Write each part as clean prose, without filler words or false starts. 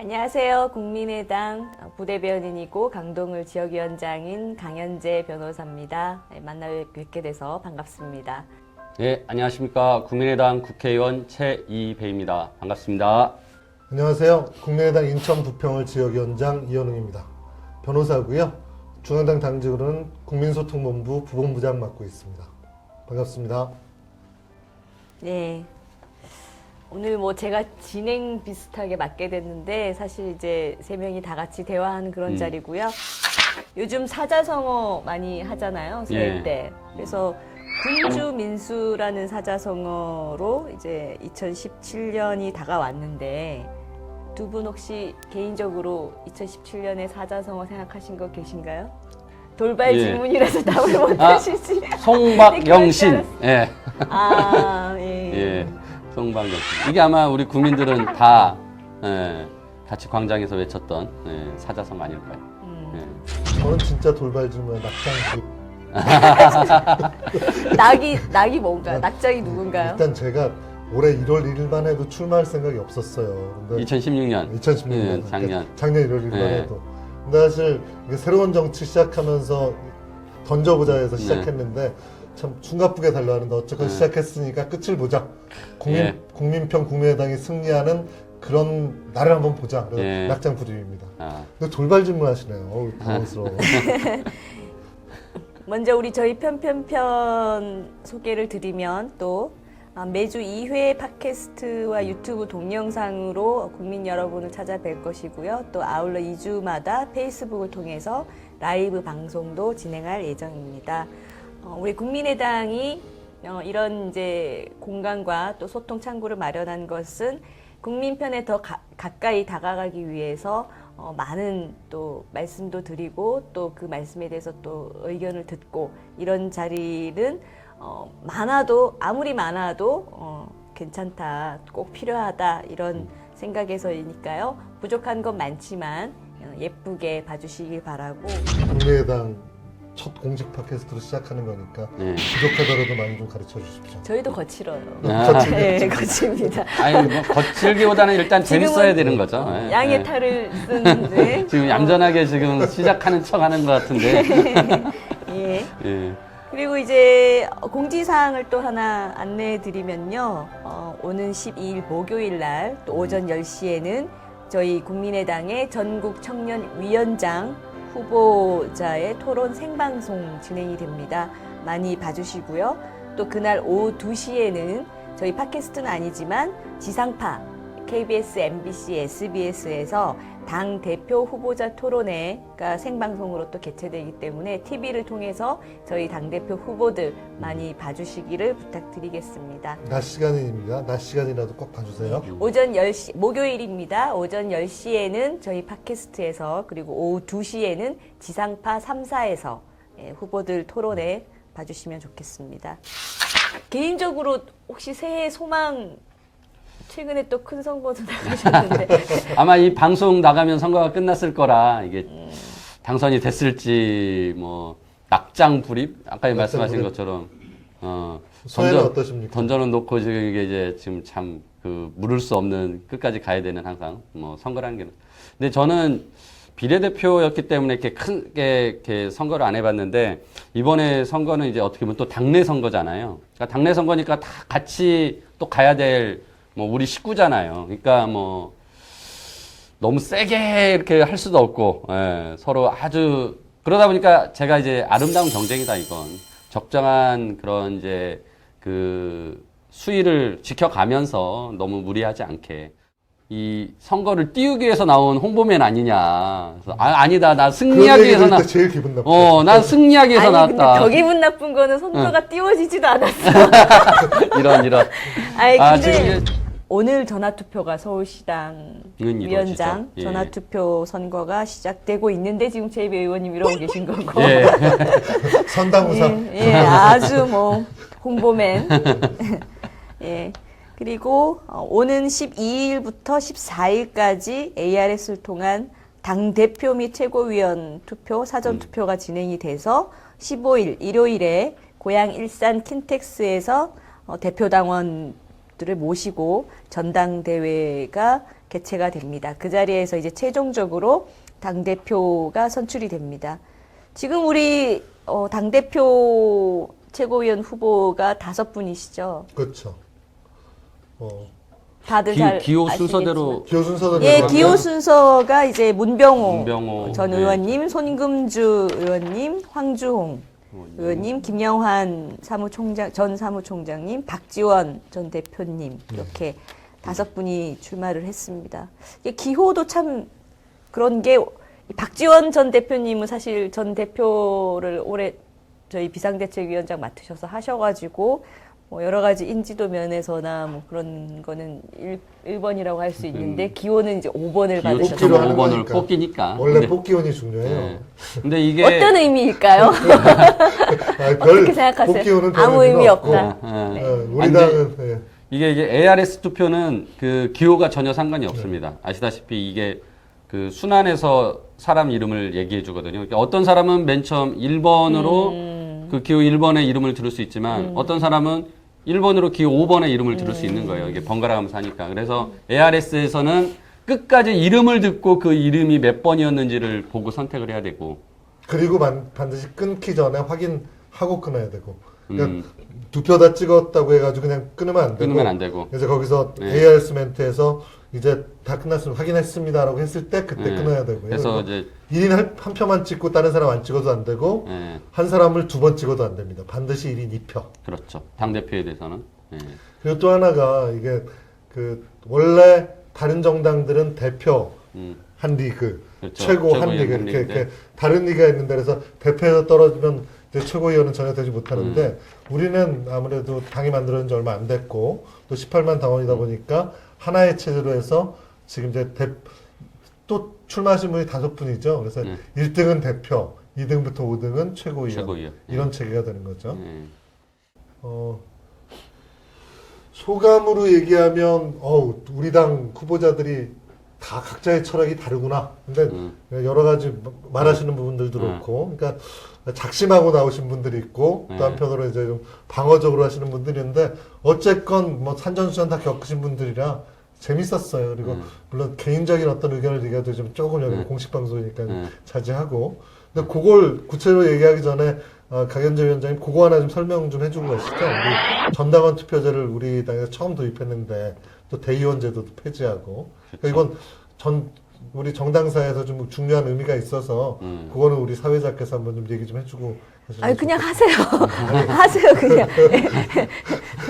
안녕하세요. 국민의당 부대변인이고 강동을 지역위원장인 강현재 변호사입니다. 만나 뵙게 돼서 반갑습니다. 네, 안녕하십니까. 국민의당 국회의원 최이배입니다. 반갑습니다. 안녕하세요. 국민의당 인천 부평을 지역위원장 이현웅입니다. 변호사고요. 중앙당 당직으로는 국민소통본부 부본부장 맡고 있습니다. 반갑습니다. 네. 오늘 제가 진행 비슷하게 맡게 됐는데 사실 이제 세 명이 다 같이 대화하는 그런 자리고요. 요즘 사자성어 많이 하잖아요. 새해 때. 그래서 군주민수라는 사자성어로 이제 2017년이 다가왔는데 두 분 혹시 개인적으로 2017년에 사자성어 생각하신 거 계신가요? 돌발 질문이라서 답을 못 하시지. 송박영신. 예. 아, 예. 예. 송박영신. 이게 아마 우리 국민들은 다 같이 광장에서 외쳤던 사자성어 아닐까요? 저는 진짜 돌발 질문 낙이 뭔가요? 낙장이 누군가요? 일단 제가 올해 1월 1일만 해도 출마할 생각이 없었어요. 근데 2016년. 2016년. 작년. 작년 1월 1일만 해도. 근데 사실 이게 새로운 정치 시작하면서 던져보자 해서 시작했는데 참 숨가쁘게 달려하는데 어쨌건 시작했으니까 끝을 보자. 국민평 국민의당이 승리하는 그런 날을 한번 보자. 그래서 낙장 불입입니다. 근데 돌발 질문 하시네요. 당황스러워. 먼저 저희 편편편 소개를 드리면 또 매주 2회 팟캐스트와 유튜브 동영상으로 국민 여러분을 찾아뵐 것이고요. 또 아울러 2주마다 페이스북을 통해서 라이브 방송도 진행할 예정입니다. 우리 국민의당이 이런 이제 공간과 또 소통 창구를 마련한 것은 국민편에 더 가까이 다가가기 위해서 많은 또 말씀도 드리고 또 그 말씀에 대해서 또 의견을 듣고 이런 자리는 아무리 많아도 괜찮다, 꼭 필요하다 이런 생각에서이니까요. 부족한 건 많지만 예쁘게 봐주시길 바라고. 국민의당 첫 공식 팟캐스트로 시작하는 거니까 부족하더라도 많이 좀 가르쳐 주십시오. 저희도 거칠어요. 거칠게. 거칩니다. 아니, 거칠기보다는 일단 재밌어야 되는 거죠. 양의 탈을 쓴 지금 얌전하게 지금 시작하는 척 하는 것 같은데. 예. 그리고 이제 공지사항을 또 하나 안내해 드리면요. 오는 12일 목요일 날 또 오전 10시에는 저희 국민의당의 전국 청년위원장 후보자의 토론 생방송 진행이 됩니다. 많이 봐주시고요. 또 그날 오후 2시에는 저희 팟캐스트는 아니지만 지상파 KBS, MBC, SBS에서 당 대표 후보자 토론회가 생방송으로 또 개최되기 때문에 TV를 통해서 저희 당대표 후보들 많이 봐주시기를 부탁드리겠습니다. 낮 시간입니다. 낮 시간이라도 꼭 봐주세요. 오전 10시, 목요일입니다. 오전 10시에는 저희 팟캐스트에서 그리고 오후 2시에는 지상파 3사에서 후보들 토론회 봐주시면 좋겠습니다. 개인적으로 혹시 새해 소망 최근에 또 큰 선거도 나가셨는데 아마 이 방송 나가면 선거가 끝났을 거라 이게 당선이 됐을지 낙장 불입 아까 말씀하신 것처럼 소회는 어떠십니까? 던져는 놓고 지금 이게 이제 지금 참 물을 수 없는 끝까지 가야 되는 항상 선거라는 게. 근데 저는 비례대표였기 때문에 이렇게 크게 이렇게 선거를 안 해봤는데 이번에 선거는 이제 어떻게 보면 또 당내 선거잖아요. 그러니까 당내 선거니까 다 같이 또 가야 될 우리 식구잖아요. 그러니까 너무 세게 이렇게 할 수도 없고, 서로 아주, 그러다 보니까 제가 이제 아름다운 경쟁이다, 이건. 적정한 그런 이제 수위를 지켜가면서 너무 무리하지 않게. 이 선거를 띄우기 위해서 나온 홍보맨 아니냐. 그래서 아니다. 나 승리하기 위해서 나왔다. 제일 기분 나쁘다. 난 승리하기 위해서 아니, 나왔다. 근데 더 기분 나쁜 거는 선거가 띄워지지도 않았어. 이런. 근데 지금 오늘 전화투표가 서울시당 위원장 전화투표 선거가 시작되고 있는데 지금 제이비 의원님 이러고 계신 거고. 선당우사. 아주 홍보맨. 그리고 오는 12일부터 14일까지 ARS를 통한 당대표 및 최고위원 투표, 사전투표가 진행이 돼서 15일 일요일에 고향 일산 킨텍스에서 대표당원들을 모시고 전당대회가 개최가 됩니다. 그 자리에서 이제 최종적으로 당대표가 선출이 됩니다. 지금 우리 당대표 최고위원 후보가 5분이시죠? 그렇죠. 다들 잘 기호 아시겠지만. 순서대로 기호 순서대로 예, 가면 기호 순서가 이제 문병호, 문병호, 전 네. 의원님, 손금주 의원님, 황주홍 의원님, 김영환 전 사무총장님, 박지원 전 대표님 이렇게 5분이 출마를 했습니다. 이게 기호도 참 그런 게 박지원 전 대표님은 사실 전 대표를 올해 저희 비상대책위원장 맡으셔서 하셔가지고 뭐 여러 가지 인지도 면에서나 뭐 그런 거는 1번이라고 할 수 있는데 기호는 이제 5번을 기호 뽑기로 추첨 하는 5번을 거니까. 뽑기니까. 원래 근데, 뽑기원이 중요해요. 네. 근데 이게 어떤 의미일까요? 어떻게 생각하세요? 뽑기원은 별 아무 의미 의미가 없다. 네. 우리 아니, 당은 이게 ARS 투표는 그 기호가 전혀 상관이 없습니다. 아시다시피 이게 그 순환해서 사람 이름을 얘기해 주거든요. 그러니까 어떤 사람은 맨 처음 1번으로 그 기호 1번의 이름을 들을 수 있지만 어떤 사람은 1번으로 기호 5번의 이름을 들을 수 있는 거예요. 이게 번갈아 가면서 하니까. 그래서 ARS에서는 끝까지 이름을 듣고 그 이름이 몇 번이었는지를 보고 선택을 해야 되고. 그리고 반드시 끊기 전에 확인하고 끊어야 되고. 그러니까 2표 다 찍었다고 해가지고 그냥 끊으면 안 되고. 끊으면 안 되고. 그래서 거기서 네. ARS 멘트에서 이제 다 끝났으면 확인했습니다라고 했을 때 그때 네. 끊어야 되고요. 그래서 이제 1인 한 표만 찍고 다른 사람 안 찍어도 안 되고 예, 한 사람을 2번 찍어도 안 됩니다. 반드시 1인 2표. 그렇죠. 당 대표에 대해서는. 예. 그리고 또 하나가 이게 그 원래 다른 정당들은 대표 한 리그, 그렇죠. 최고 한 최고위원 리그 한 리그인데. 이렇게 다른 리그가 있는데 그래서 대표에서 떨어지면 이제 최고위원은 전혀 되지 못하는데 우리는 아무래도 당이 만들어진 지 얼마 안 됐고 또 18만 당원이다 보니까 하나의 체제로 해서 지금 이제 또 출마하신 분이 5분이죠. 그래서 1등은 대표, 2등부터 5등은 최고위원. 최고위원. 이런 체계가 되는 거죠. 예. 소감으로 얘기하면 우리 당 후보자들이 다 각자의 철학이 다르구나. 근데 여러 가지 말하시는 부분들도 그렇고, 그러니까 작심하고 나오신 분들이 있고 또 한편으로 이제 좀 방어적으로 하시는 분들이 있는데 어쨌건 뭐 산전수전 다 겪으신 분들이라 재밌었어요. 그리고 물론 개인적인 어떤 의견을 얘기해도 좀 조금 여기 공식 방송이니까 자제하고. 근데 그걸 구체적으로 얘기하기 전에 강현재 위원장님 그거 하나 좀 설명 좀 해주고 가시죠. 우리 전당원 투표제를 우리 당에서 처음 도입했는데 또 대의원 제도도 폐지하고 그러니까 이건 우리 정당사에서 좀 중요한 의미가 있어서 그거는 우리 사회자께서 한번 좀 얘기 좀 해주고 아니 그냥 하세요. 하세요 그냥.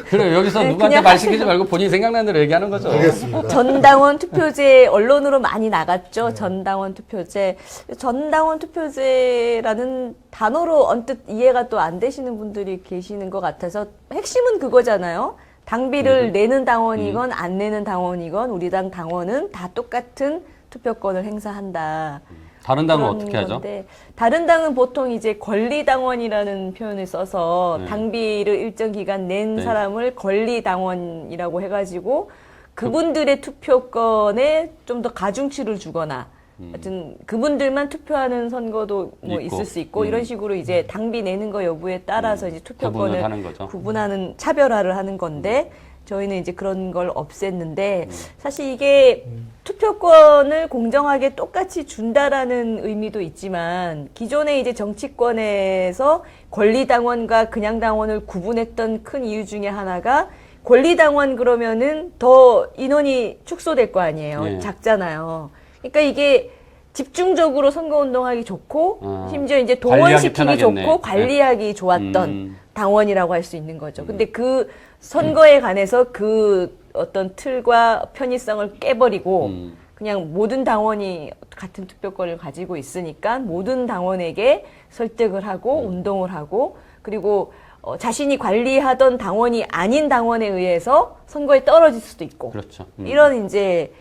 그래 여기서 누구한테 그냥 말 시키지 말고 본인 생각나는 대로 얘기하는 거죠. 알겠습니다. 전당원 투표제 언론으로 많이 나갔죠. 전당원 투표제. 전당원 투표제라는 단어로 언뜻 이해가 또 안 되시는 분들이 계시는 것 같아서 핵심은 그거잖아요. 당비를 내는 당원이건 안 내는 당원이건 우리 당 당원은 다 똑같은 투표권을 행사한다. 다른 당은 그런 어떻게 하죠? 건데, 다른 당은 보통 이제 권리당원이라는 표현을 써서 당비를 일정 기간 낸 네. 사람을 권리당원이라고 해가지고 그분들의 투표권에 좀 더 가중치를 주거나 하여튼 그분들만 투표하는 선거도 뭐 있고. 있을 수 있고 이런 식으로 이제 당비 내는 거 여부에 따라서 이제 투표권을 구분을 하는 거죠. 구분하는 차별화를 하는 건데 저희는 이제 그런 걸 없앴는데 사실 이게 투표권을 공정하게 똑같이 준다라는 의미도 있지만 기존에 이제 정치권에서 권리당원과 그냥 당원을 구분했던 큰 이유 중에 하나가 권리당원 그러면은 더 인원이 축소될 거 아니에요. 네. 작잖아요. 그러니까 이게 집중적으로 선거운동하기 좋고 심지어 이제 관리하기 동원시키기 편하겠네. 좋고 관리하기 좋았던 음. 당원이라고 할 수 있는 거죠. 근데 그 선거에 관해서 그 어떤 틀과 편의성을 깨버리고 그냥 모든 당원이 같은 투표권을 가지고 있으니까 모든 당원에게 설득을 하고 운동을 하고 그리고 자신이 관리하던 당원이 아닌 당원에 의해서 선거에 떨어질 수도 있고 그렇죠. 이런 이제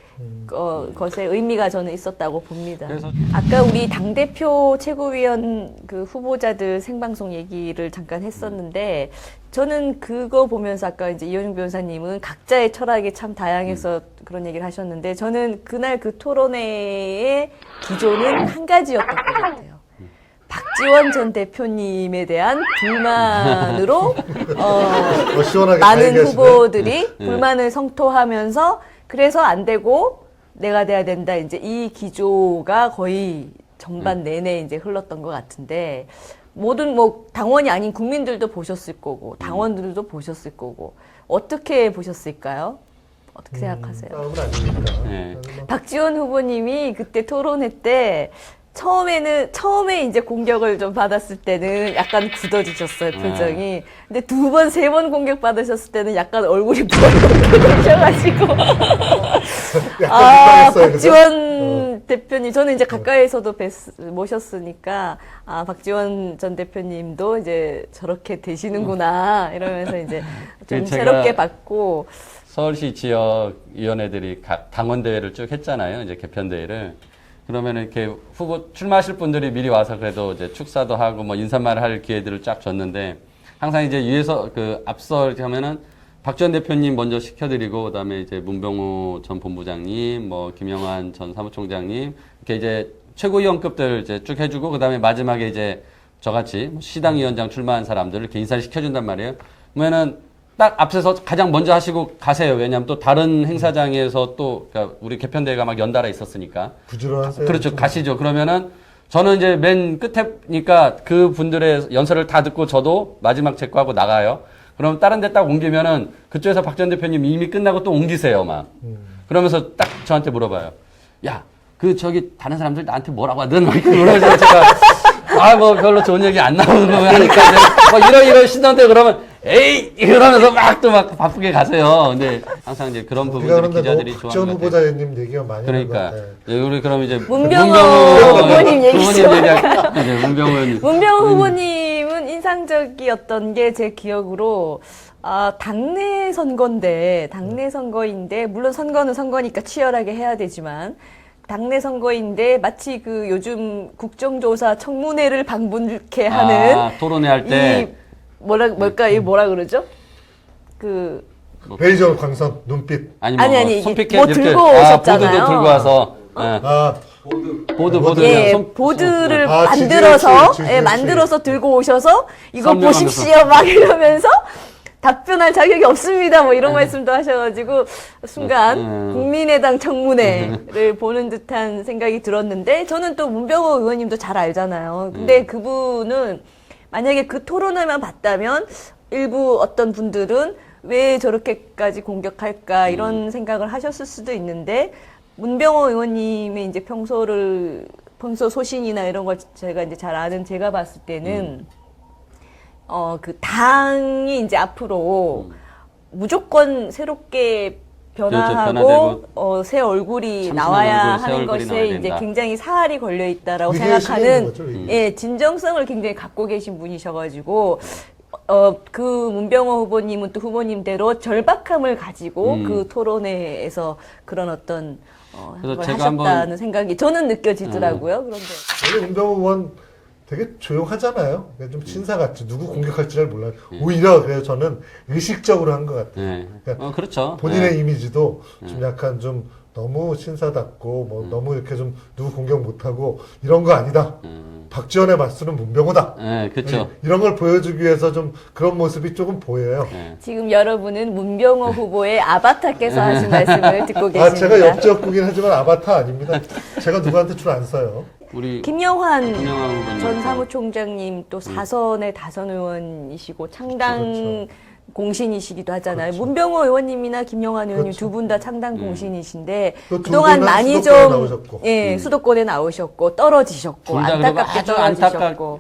것의 의미가 저는 있었다고 봅니다. 그래서- 아까 우리 당대표 최고위원 그 후보자들 생방송 얘기를 잠깐 했었는데 저는 그거 보면서 아까 이제 이현중 변호사님은 각자의 철학이 참 다양해서 그런 얘기를 하셨는데 저는 그날 그 토론회의 기조는 한 가지였던 것 같아요. 박지원 전 대표님에 대한 불만으로 시원하게 다 많은 얘기하시네. 후보들이 불만을 성토하면서 그래서 안 되고 내가 돼야 된다. 이제 이 기조가 거의 전반 내내 이제 흘렀던 것 같은데 모든 뭐 당원이 아닌 국민들도 보셨을 거고 당원들도 보셨을 거고 어떻게 보셨을까요? 어떻게 생각하세요? 싸움은 아니니까. 네. 박지원 후보님이 그때 토론회 때 처음에 이제 공격을 좀 받았을 때는 약간 굳어지셨어요, 표정이. 근데 두 번, 세 번 공격 받으셨을 때는 약간 얼굴이 붉게 되셔가지고. 약간 민망했어요, 박지원 대표님, 저는 이제 가까이에서도 모셨으니까, 박지원 전 대표님도 이제 저렇게 되시는구나, 이러면서 이제 좀 제가 새롭게 봤고. 서울시 지역위원회들이 각 당원대회를 쭉 했잖아요. 이제 개편대회를. 그러면 이렇게 후보 출마하실 분들이 미리 와서 그래도 이제 축사도 하고 뭐 인사말을 할 기회들을 쫙 줬는데 항상 이제 위에서 앞서 이렇게 하면은 박지원 대표님 먼저 시켜드리고 그다음에 이제 문병호 전 본부장님, 뭐 김영환 전 사무총장님 이렇게 이제 최고위원급들 이제 쭉 해주고 그다음에 마지막에 이제 저같이 시당위원장 출마한 사람들을 이렇게 인사를 시켜준단 말이에요. 그러면은 딱 앞서서 가장 먼저 하시고 가세요. 왜냐하면 또 다른 행사장에서 또 그러니까 우리 개편대회가 막 연달아 있었으니까. 부지런하세요. 그렇죠. 가시죠. 그러면은 저는 이제 맨 끝에니까 그 분들의 연설을 다 듣고 저도 마지막 체크하고 나가요. 그럼 다른 데 딱 옮기면은 그쪽에서 박 전 대표님 이미 끝나고 또 옮기세요, 막. 그러면서 딱 저한테 물어봐요. 야, 저기 다른 사람들 나한테 뭐라고 하든 막 이렇게 물어보죠. 제가 뭐 별로 좋은 얘기 안 나오는 거 하니까 뭐 이런 신던데 그러면 에이 이러면서 막 바쁘게 가세요. 근데 항상 이제 그런 부분들이 기자들이 박지원 좋아하는 것 같아요. 후보자님 얘기가 많이 그러니까 나는 것 같아요. 예, 우리 그럼 이제 문병호 후보님 얘기죠. 문병호 의원님. 문병호 후보님은 인상적이었던 게 제 기억으로 당내 선거인데 물론 선거는 선거니까 치열하게 해야 되지만 당내 선거인데 마치 요즘 국정조사 청문회를 방불케 하는 토론회 할 때 뭐라 그러죠? 베이저 광선 눈빛. 아니, 손피켓 뭐 이렇게 들고 오셨잖아요. 보드도 들고 와서 보드 예, 그냥 보드를 지지율. 만들어서 들고 오셔서 이거 설명하면서. 보십시오 막 이러면서 답변할 자격이 없습니다. 뭐 이런 말씀도 하셔가지고 순간 국민의당 청문회를 보는 듯한 생각이 들었는데 저는 또 문병호 의원님도 잘 알잖아요. 근데 그분은 만약에 그 토론회만 봤다면 일부 어떤 분들은 왜 저렇게까지 공격할까 이런 생각을 하셨을 수도 있는데 문병호 의원님의 이제 평소 소신이나 이런 걸 제가 이제 잘 아는 제가 봤을 때는 당이 이제 앞으로 무조건 새롭게 변화하고 새 얼굴이 나와야 하는 것에 이제 굉장히 사활이 걸려 있다라고 생각하는 거죠, 진정성을 굉장히 갖고 계신 분이셔가지고 그 문병호 후보님은 또 후보님대로 절박함을 가지고 그 토론회에서 그런 어떤 걸 하셨다는 생각이 저는 느껴지더라고요. 그런데 원래 문병호 의원 되게 조용하잖아요. 좀 신사 같지. 누구 공격할지 잘 몰라요. 오히려 그래서 저는 의식적으로 한 것 같아요. 그러니까 그렇죠. 본인의 이미지도 좀 약간 좀 너무 신사답고 뭐 너무 이렇게 좀 누구 공격 못하고 이런 거 아니다. 박지원의 맞수는 문병호다. 그렇죠. 이런 걸 보여주기 위해서 좀 그런 모습이 조금 보여요. 지금 여러분은 문병호 후보의 아바타께서 하신 말씀을 듣고 계십니다. 제가 역적구긴 하지만 아바타 아닙니다. 제가 누구한테 줄 안 써요. 우리 김영환 후보님. 전 사무총장님 또 4선의 다선 의원이시고 창당 공신이시기도 하잖아요. 문병호 의원님이나 김영환 의원님 두 분 다 창당 공신이신데 그동안 많이 좀 수도권에 나오셨고 떨어지셨고 안타깝게 떨어지셨고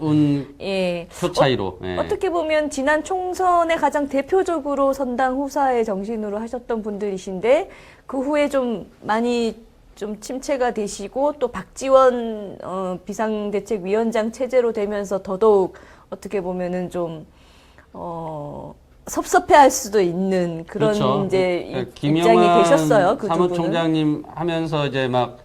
표 차이로 어떻게 보면 지난 총선에 가장 대표적으로 선당 후사의 정신으로 하셨던 분들이신데 그 후에 좀 많이 좀 침체가 되시고 또 박지원 비상대책위원장 체제로 되면서 더더욱 어떻게 보면은 좀 섭섭해할 수도 있는 그런 그렇죠. 이제 입장이 되셨어요. 그 두 분은. 사무총장님 하면서 이제 막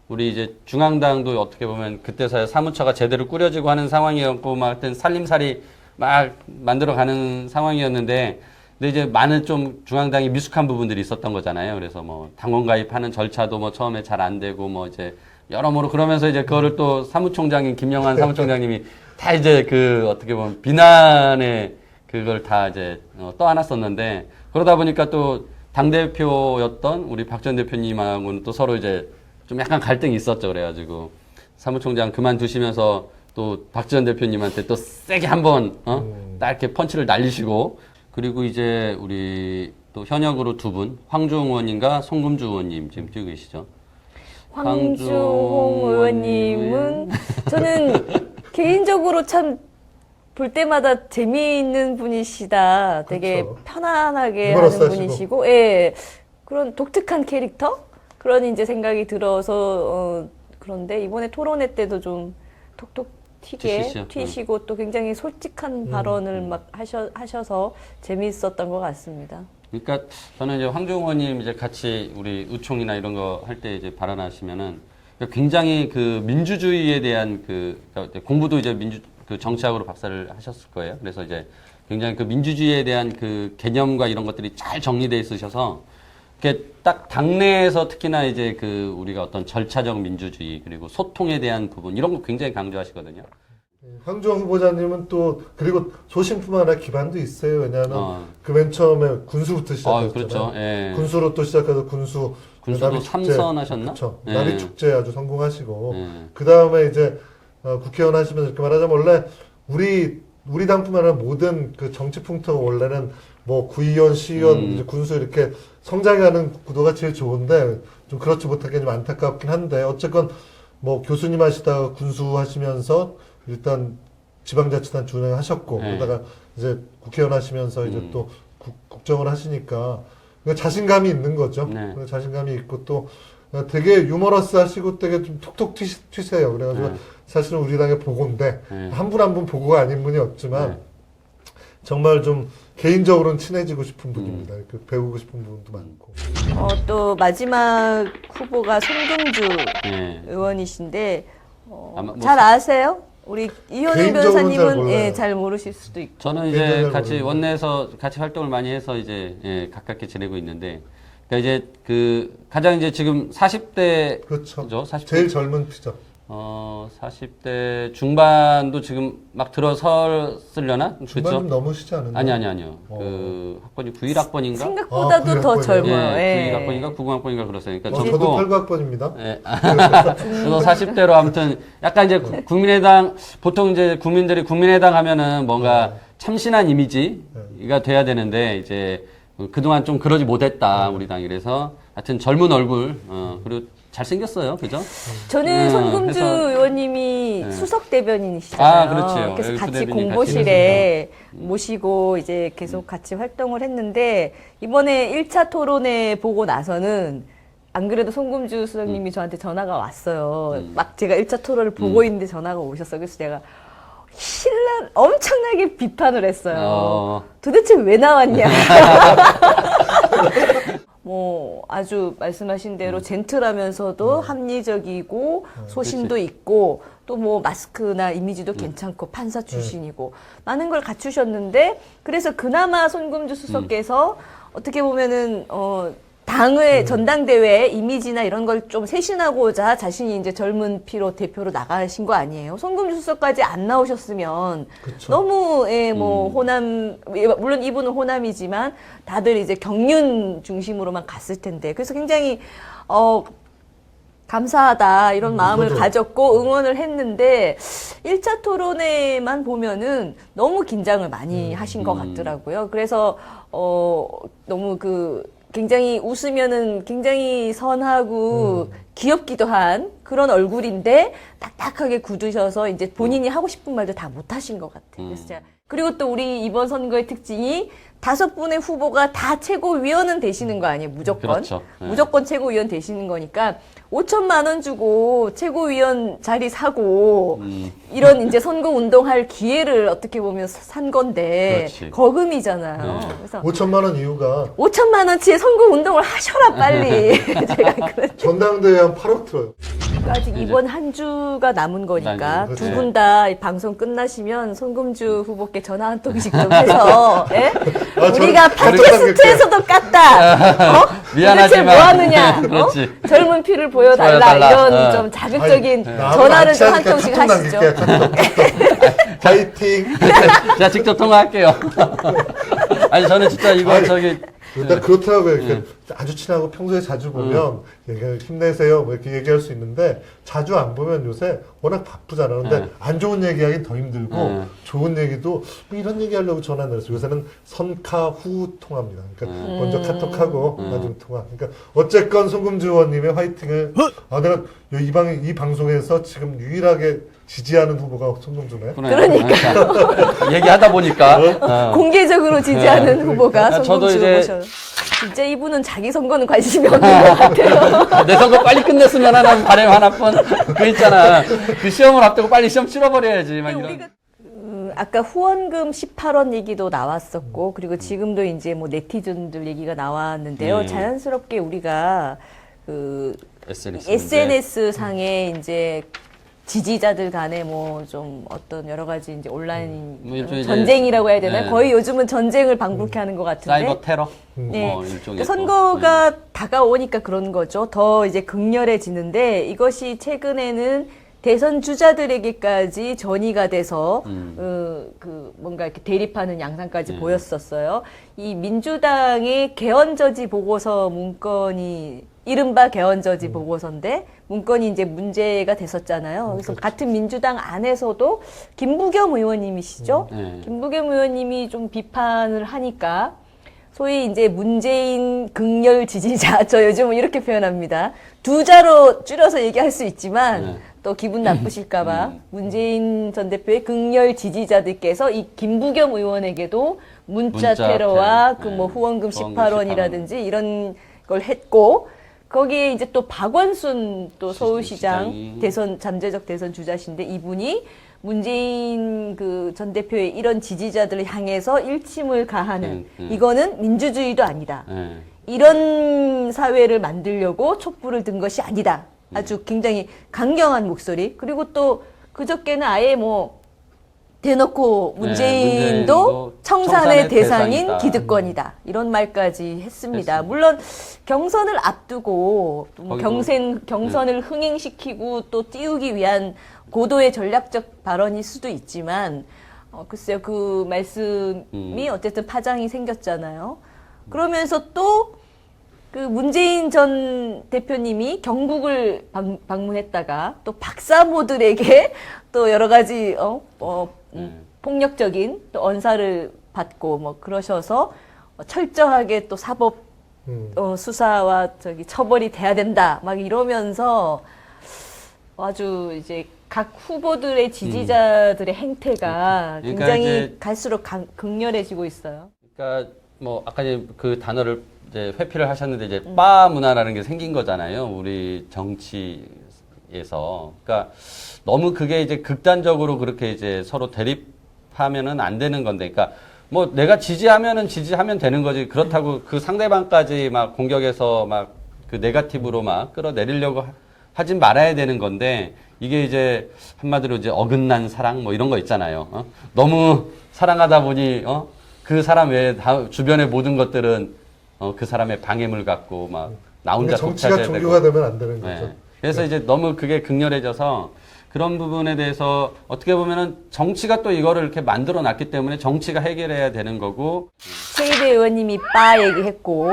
우리 이제 중앙당도 어떻게 보면 그때서야 사무처가 제대로 꾸려지고 하는 상황이었고 막 하여튼 살림살이 막 만들어가는 상황이었는데 근데 이제 많은 좀 중앙당이 미숙한 부분들이 있었던 거잖아요. 그래서 뭐 당원 가입하는 절차도 뭐 처음에 잘 안 되고 뭐 이제 여러모로 그러면서 이제 그거를 또 사무총장인 김영환 사무총장님이 다 이제 어떻게 보면 비난의 그걸 다 이제 떠안았었는데 그러다 보니까 또 당대표였던 우리 박 전 대표님하고는 또 서로 이제 좀 약간 갈등이 있었죠. 그래가지고 사무총장 그만두시면서 또 박 전 대표님한테 또 세게 한번 딱 이렇게 펀치를 날리시고, 그리고 이제 우리 또 현역으로 두 분, 황주홍 의원님과 송금주 의원님 지금 뛰고 계시죠. 황주홍 의원님은 저는 개인적으로 참 볼 때마다 재미있는 분이시다. 되게 그렇죠. 편안하게 유머러스 하는 하시고. 분이시고, 예, 그런 독특한 캐릭터? 그런 이제 생각이 들어서, 그런데 이번에 토론회 때도 좀 톡톡 튀시죠. 튀시고 또 굉장히 솔직한 발언을 막 하셔서 재미있었던 것 같습니다. 그러니까 저는 이제 황주홍 의원님 이제 같이 우리 의총이나 이런 거 할 때 이제 발언하시면은 굉장히 그 민주주의에 대한 그러니까 공부도 이제 그 정치학으로 박사를 하셨을 거예요. 그래서 이제 굉장히 그 민주주의에 대한 그 개념과 이런 것들이 잘 정리되어 있으셔서 이렇게 딱 당내에서 특히나 이제 그 우리가 어떤 절차적 민주주의 그리고 소통에 대한 부분 이런 거 굉장히 강조하시거든요. 황주홍 후보자님은 또 그리고 소신뿐만 아니라 기반도 있어요. 왜냐하면 그 맨 처음에 군수부터 시작했잖아요. 그렇죠. 예. 군수로 또 시작해서 군수도 삼선하셨나? 그렇죠. 예. 나비 축제 아주 성공하시고 예. 그 다음에 이제 국회의원 하시면서 이렇게 말하자면 원래 우리 당뿐만 아니라 모든 그 정치 풍토가 원래는 뭐 구의원, 시의원, 이제 군수 이렇게 성장하는 구도가 제일 좋은데 좀 그렇지 못하게 좀 안타깝긴 한데 어쨌건 뭐 교수님 하시다가 군수 하시면서 일단 지방자치단 준행하셨고 그러다가 이제 국회의원 하시면서 이제 또 국정을 하시니까 그러니까 자신감이 있는 거죠. 네. 자신감이 있고 또 되게 유머러스 하시고 되게 좀 톡톡 튀세요. 그래가지고 사실은 우리 당의 보고인데 한 분 한 분 보고가 아닌 분이 없지만 정말 좀 개인적으로는 친해지고 싶은 분입니다. 그 배우고 싶은 부분도 많고. 또 마지막 후보가 손금주 예. 의원이신데 아마 뭐 잘 아세요? 우리 이현우 개인적으로는 잘 변호사님은 몰라요. 예, 잘 모르실 수도 있고. 저는 굉장히 이제 잘 같이 모르겠네요. 원내에서 같이 활동을 많이 해서 이제 예, 가깝게 지내고 있는데, 그러니까 이제 그 가장 이제 지금 40대죠. 그렇죠. 40대. 제일 젊은 피죠. 40대 중반도 지금 막 들어섰으려나? 중반 좀 넘으시지 않은데? 아니요. 그 학번이 91학번인가? 생각보다도 아, 더 91학번이요? 젊어요. 예, 예. 91학번인가 90학번인가 그랬어요. 그러니까 저도 젊고 89학번입니다. 예. 그래서 40대로 아무튼 약간 이제 국민의당 보통 이제 국민들이 국민의당 하면은 뭔가 참신한 이미지가 돼야 되는데 이제 그동안 좀 그러지 못했다 우리 당이. 그래서 하여튼 젊은 얼굴 그리고 잘생겼어요. 그죠? 저는 손금주 그래서- 의원님이 네. 수석 대변인이시잖아요. 그렇죠. 그래서 여기 같이 부대변인 공보실에 모시고 이제 계속 같이 활동을 했는데 이번에 1차 토론회 보고 나서는 안 그래도 손금주 수석님이 저한테 전화가 왔어요. 막 제가 1차 토론을 보고 있는데 전화가 오셨어요. 그래서 제가 엄청나게 비판을 했어요. 도대체 왜 나왔냐. 뭐 아주 말씀하신 대로 젠틀하면서도 합리적이고 소신도 있고 또 뭐 마스크나 이미지도 괜찮고 판사 출신이고 많은 걸 갖추셨는데 그래서 그나마 손금주 수석께서 어떻게 보면은 당의 전당대회 이미지나 이런 걸 좀 쇄신하고자 자신이 이제 젊은 피로 대표로 나가신 거 아니에요? 손금주 수석까지 안 나오셨으면 그쵸. 너무 뭐 호남 물론 이분은 호남이지만 다들 이제 경륜 중심으로만 갔을 텐데 그래서 굉장히 감사하다 이런 마음을 저도. 가졌고 응원을 했는데 1차 토론회만 보면은 너무 긴장을 많이 하신 것 같더라고요. 그래서 너무 굉장히 웃으면은 굉장히 선하고 귀엽기도 한 그런 얼굴인데 딱딱하게 굳으셔서 이제 본인이 하고 싶은 말도 다 못 하신 것 같아요. 그래서 제가 그리고 또 우리 이번 선거의 특징이 5분의 후보가 다 최고위원은 되시는 거 아니에요? 무조건. 그렇죠. 네. 무조건 최고위원 되시는 거니까 5천만 원 주고 최고위원 자리 사고 이런 이제 선거 운동할 기회를 어떻게 보면 산 건데 그렇지. 거금이잖아요. 네. 그래서 5천만 원 이유가 5천만 원치의 선거 운동을 하셔라 빨리. 제가 그런 전당대회 한 8억 들어요. 아직 이제- 이번 한 주가 남은 거니까 그렇죠. 두 분 다 방송 끝나시면 손금주 후보께 전화 한 통씩 좀 해서 예? 우리가 팟캐스트에서도 깠다. 미안하지만. 도대체 뭐 하느냐? 그렇지. 젊은 피를 보여달라. 보여달라. 이런 좀 자극적인 나하고 전화를 좀 한 같이 하니까 통씩 카톡 하시죠. 남길게요, 카톡. 파이팅. 제가 직접 통화할게요. 아니 저는 진짜 이거 저기 일단 그렇더라고요. 이렇게 아주 친하고 평소에 자주 보면 힘내세요 뭐 이렇게 얘기할 수 있는데 자주 안 보면 요새 워낙 바쁘잖아. 근데 안 좋은 얘기하기 더 힘들고 좋은 얘기도 뭐 이런 얘기하려고 전화 안 했어요. 요새는 선카 후 통화입니다. 그러니까 먼저 카톡하고 나중에 통화. 그러니까 어쨌건 송금주 의원님의 화이팅을 내가 이 방송에서 지금 유일하게 지지하는 후보가 송금주네. 그러니까 얘기하다 보니까 공개적으로 지지하는 후보가 저도 송금주 이제 후보셔. 진짜 이분은 자기 선거는 관심이 없는 것 같아요. 내 선거 빨리 끝냈으면 하는 바람 하나뿐. 그 있잖아. 그 시험을 앞두고 빨리 시험 치러버려야지. 막 이런. 아까 후원금 18원 얘기도 나왔었고, 그리고 지금도 이제 뭐 네티즌들 얘기가 나왔는데요. 자연스럽게 우리가 그 SNS 상에 이제 지지자들 간에 뭐 좀 어떤 여러 가지 이제 온라인 뭐 일종의 전쟁이라고 해야 되나요? 네. 거의 요즘은 전쟁을 방불케 하는 것 같은데. 사이버 테러. 네. 일종의 선거가 다가오니까 그런 거죠. 더 이제 극렬해지는데 이것이 최근에는 대선 주자들에게까지 전이가 돼서 그 뭔가 이렇게 대립하는 양상까지 보였었어요. 이 민주당의 개헌저지 보고서 문건이 이른바 개헌저지 보고서인데 문건이 이제 문제가 됐었잖아요. 그래서 같은 민주당 안에서도 김부겸 의원님이시죠. 김부겸 의원님이 좀 비판을 하니까 소위 이제 문재인 극렬 지지자, 저 요즘은 이렇게 표현합니다. 두 자로 줄여서 얘기할 수 있지만 또 기분 나쁘실까봐 문재인 전 대표의 극렬 지지자들께서 이 김부겸 의원에게도 문자 테러와 그 뭐 후원금 18원이라든지 이런 걸 했고, 거기에 이제 또 박원순 또 서울시장 대선 잠재적 대선 주자신데 이분이 문재인 그 전 대표의 이런 지지자들을 향해서 일침을 가하는 이거는 민주주의도 아니다. 이런 사회를 만들려고 촛불을 든 것이 아니다. 아주 굉장히 강경한 목소리. 그리고 또 그저께는 아예 뭐 대놓고 문재인도 청산의 대상인 대상이다. 기득권이다. 이런 말까지 했습니다. 물론 경선을 앞두고 뭐 경선을 흥행시키고 또 띄우기 위한 고도의 전략적 발언일 수도 있지만 글쎄요, 그 말씀이 어쨌든 파장이 생겼잖아요. 그러면서 또 그 문재인 전 대표님이 경북을 방문했다가 또 박사모들에게 또 여러 가지 폭력적인 또 언사를 받고 뭐 그러셔서 철저하게 또 사법 수사와 저기 처벌이 돼야 된다 막 이러면서 아주 이제 각 후보들의 지지자들의 행태가 그러니까 굉장히 이제 갈수록 극렬해지고 있어요. 그러니까 뭐 아까 이제 그 단어를 이제 회피를 하셨는데 이제 빠 문화라는 게 생긴 거잖아요. 우리 정치에서. 그러니까 너무 그게 이제 극단적으로 그렇게 이제 서로 대립하면은 안 되는 건데, 그러니까 뭐 내가 지지하면은 지지하면 되는 거지. 그렇다고 그 상대방까지 막 공격해서 막 그 네거티브로 막 끌어내리려고 하진 말아야 되는 건데, 이게 이제 한마디로 이제 어긋난 사랑 뭐 이런 거 있잖아요. 너무 사랑하다 보니 그 사람 외에 주변의 모든 것들은 그 사람의 방해물 같고 막 나 혼자 정치가 독차지해야 되고. 종교가 되면 안 되는 거죠. 네. 그래서 이제 너무 그게 극렬해져서 그런 부분에 대해서 어떻게 보면은 정치가 또 이거를 이렇게 만들어 놨기 때문에 정치가 해결해야 되는 거고. 최희대 의원님이 빠 얘기했고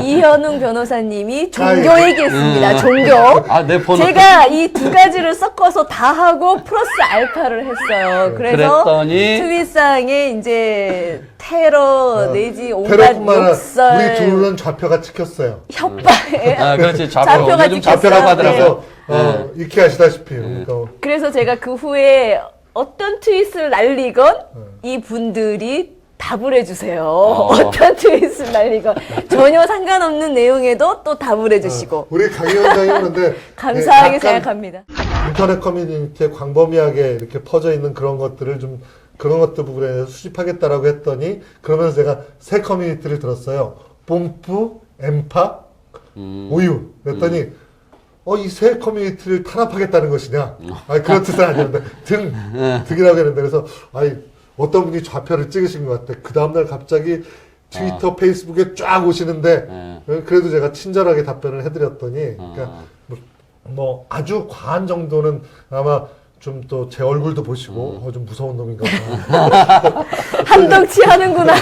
이현웅 변호사님이 종교 얘기했습니다. 종교. 내 번호. 제가 이 두 가지를 섞어서 다 하고 플러스 알파를 했어요. 그래서 그랬더니 트윗상에 이제 테러 내지 온갖 테러뿐만 아니라 욕설, 우리 둘은 좌표가 찍혔어요. 협박에 그렇지. 좌표가 요즘 찍혔어요. 좌표라고 하더라고. 그래서 익히 아시다시피 그러니까 그래서 제가 그 후에 어떤 트윗을 날리건 이 분들이 답을 해주세요. 어떤 트윗을 날리건 전혀 상관없는 내용에도 또 답을 해주시고 우리 강 위원장이 오는데 감사하게 약간 생각합니다. 인터넷 커뮤니티에 광범위하게 이렇게 퍼져 있는 그런 것들을 좀 그런 것들 부분에 수집하겠다라고 했더니 그러면서 제가 새 커뮤니티를 들었어요. 뽐뿌, 엠파, 우유. 그랬더니 이 새 커뮤니티를 탄압하겠다는 것이냐? 그런 뜻은 아니었는데 등이라고 했는데 그래서 어떤 분이 좌표를 찍으신 것 같아. 그 다음날 갑자기 트위터, 페이스북에 쫙 오시는데 그래도 제가 친절하게 답변을 해드렸더니 그러니까 뭐 아주 과한 정도는 아마 좀 또 제 얼굴도 보시고 좀 무서운 놈인가 봐. 한덩치 하는구나.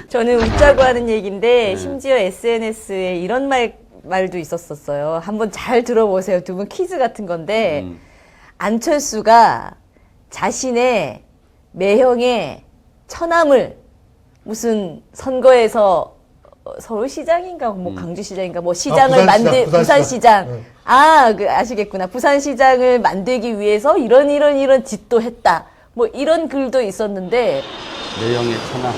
저는 웃자고 하는 얘기인데 심지어 SNS에 이런 말도 있었었어요. 한번 잘 들어보세요. 두 분 퀴즈 같은 건데 안철수가 자신의 매형의 처남을 무슨 선거에서 서울시장인가 뭐 강주시장인가 뭐 시장을 부산시장. 네. 아시겠구나. 부산시장을 만들기 위해서 이런 짓도 했다. 뭐 이런 글도 있었는데 매형의 천하.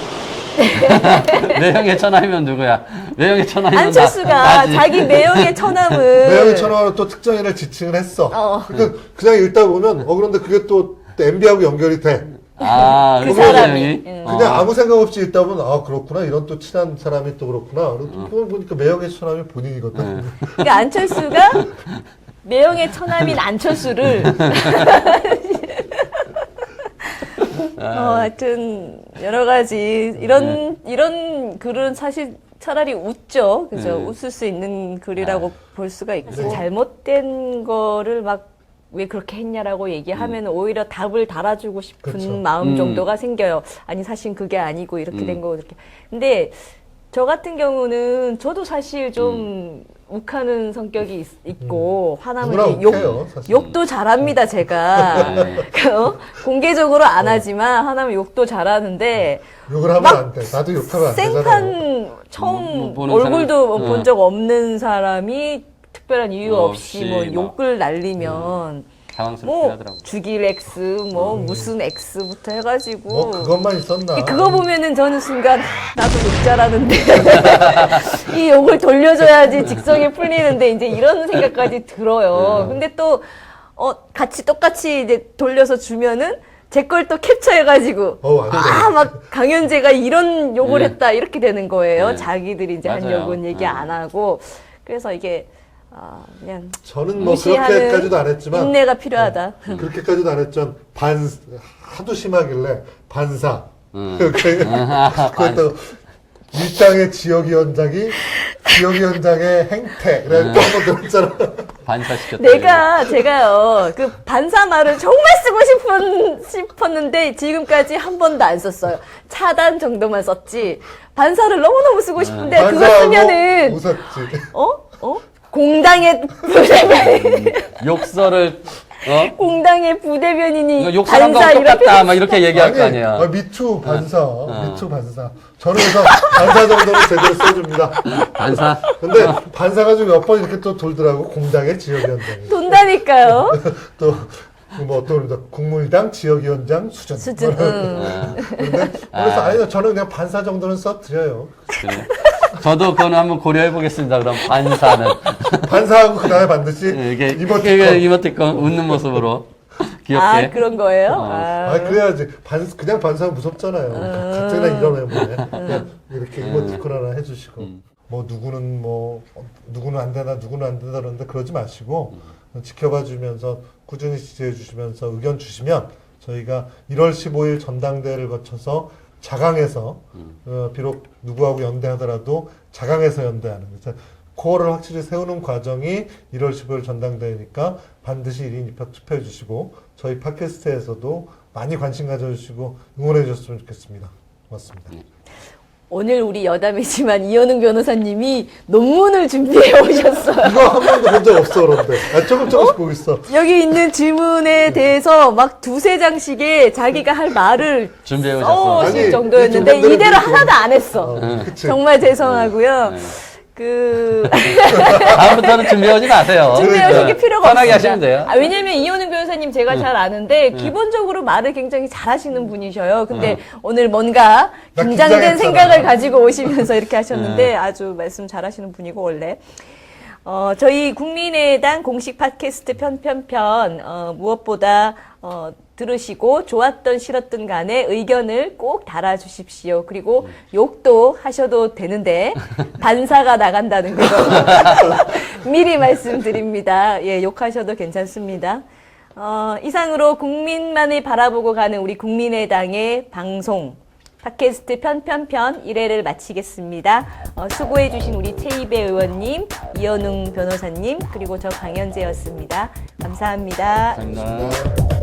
매형의 천하이면 누구야? 매형의 천하이면 안철수가 자기 매형의 처남을 매형의 천하로 또 특정인을 지칭을 했어. 그러니까 그냥 읽다 보면 그런데 그게 또 MB하고 연결이 돼. 그 사람이. 그냥 아무 생각 없이 읽다 보면 그렇구나 이런 또 친한 사람이 또 그렇구나. 그걸 보니까 매형의 천남이 본인이거든. 그러니까 안철수가 매형의 처남인 안철수를 하여튼 여러 가지 이런 글은 사실 차라리 웃죠. 그죠? 웃을 수 있는 글이라고 볼 수가 있고 잘못된 거를 막 왜 그렇게 했냐라고 얘기하면 오히려 답을 달아주고 싶은 그렇죠. 마음 정도가 생겨요. 아니 사실 그게 아니고 이렇게 된 거 이렇게. 근데 저 같은 경우는 저도 사실 좀 욱하는 성격이 있고 화나면 누구나 욱해요, 사실. 욕도 잘합니다 제가. 공개적으로 안 하지만 화나면 욕도 잘하는데 욕을 하면 안 돼. 나도 욕하면 안 되잖아. 생판 처음 보는 얼굴도 사람? 본 적 없는 사람이 특별한 이유 없이 뭐 막. 욕을 날리면 당황스럽게 뭐 하더라고. 죽일 X 뭐 무슨 X부터 해가지고 뭐 그것만 있었나. 그거 보면은 저는 순간 나도 욕 잘하는데 이 욕을 돌려줘야지 직성이 풀리는데 이제 이런 생각까지 들어요. 근데 또 같이 똑같이 이제 돌려서 주면은 제 걸 또 캡처해가지고 안 돼. 막 강현재가 이런 욕을 했다 이렇게 되는 거예요. 네. 자기들이 이제 한 맞아요. 욕은 얘기 안 하고 그래서 이게 그냥 저는 뭐 무시하는 그렇게까지도 안 했지만 인내가 필요하다. 그렇게까지도 안 했지만 하도 심하길래 반사. 반사. 그것도 일당의 지역위원장의 행태. 그래 또 한번 들었잖아. 반사시켰다. 제가요 그 반사 말을 정말 쓰고 싶었는데 지금까지 한 번도 안 썼어요. 차단 정도만 썼지. 반사를 너무너무 쓰고 싶은데 그거 반사하고 쓰면은 웃었지. 공당의 부대변인 욕설을 공당의 부대변인이 욕 사람과 똑같다 막 이렇게 얘기할 거 아니, 아니야. 미투 반사. 미투 반사. 저는 그래서 반사 정도는 제대로 써줍니다. 반사. 근데 반사가 좀 몇 번 이렇게 또 돌더라고. 공당의 지역위원장이. 돈다니까요. 또 국물당 지역위원장 수전. 근데 그래서 아니요 저는 그냥 반사 정도는 써드려요. 그래. 저도 그거는 한번 고려해 보겠습니다. 그럼 반사는 반사하고 그다음에 반드시 이게 이모티콘. 이모티콘 웃는 모습으로 귀엽게. 그런 거예요? 그래야지 그냥 반사는 무섭잖아요. 갑자기 이런 애보네. 그냥 이렇게 이모티콘 하나 해주시고 뭐 누구는 안 되나 그러는데 그러지 마시고 지켜봐 주면서 꾸준히 지지해 주시면서 의견 주시면 저희가 1월 15일 전당대회를 거쳐서 자강에서 비록 누구하고 연대하더라도 자강에서 연대하는 그래서 코어를 확실히 세우는 과정이 1월 15일 전당대회니까 반드시 1인 2표 투표해 주시고 저희 팟캐스트에서도 많이 관심 가져주시고 응원해 주셨으면 좋겠습니다. 고맙습니다. 오늘 우리 여담이지만 이현웅 변호사님이 논문을 준비해 오셨어요. 이거 한 번도 본 적 없어 그런데 조금씩 보고 있어. 여기 있는 질문에 대해서 막 두세 장씩의 자기가 할 말을 준비해 오셨어. 써오실 아니, 정도였는데 이 질문들은 이대로 그렇게 하나도 안 했어. 그치. 정말 죄송하고요. 다음부터는 준비해 오지 마세요. 준비해 오실 필요가 편하게 없습니다. 하시면 돼요. 왜냐면 이현웅 변호사님 제가 잘 아는데 기본적으로 말을 굉장히 잘하시는 분이셔요. 근데 오늘 뭔가 나 긴장된 긴장했잖아. 생각을 가지고 오시면서 이렇게 하셨는데 아주 말씀 잘하시는 분이고 원래. 저희 국민의당 공식 팟캐스트 편편편 무엇보다 들으시고 좋았던 싫었던 간에 의견을 꼭 달아주십시오. 그리고 욕도 하셔도 되는데 반사가 나간다는 거 미리 말씀드립니다. 예, 욕하셔도 괜찮습니다. 이상으로 국민만을 바라보고 가는 우리 국민의당의 방송 팟캐스트 편편편 1회를 마치겠습니다. 수고해주신 우리 최이배 의원님, 이현웅 변호사님, 그리고 저 강현재였습니다. 감사합니다. 감사합니다. 감사합니다.